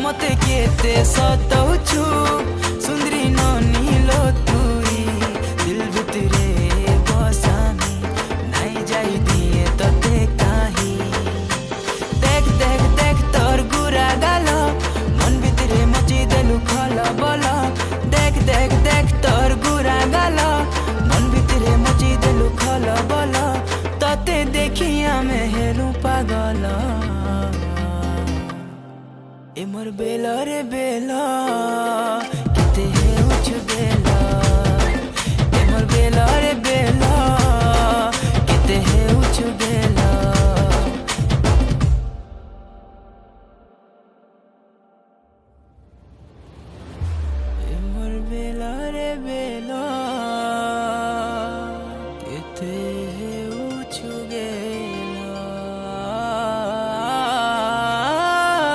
मते केते सताउछु सुंदरी ननिलो तुई दिल भितरे बसामी नाई जाई दिए तते काही देख देख देख तोर गुरा गाल मन भितरे मची देलु खल बल देख देख देख तोर गुरा गाल मन भितरे मची देलु खल बल तते देखी आमे हेलु पागल ए मोर बेला रे बेला किते हे उछ बेला ए मोर बेला रे बेला।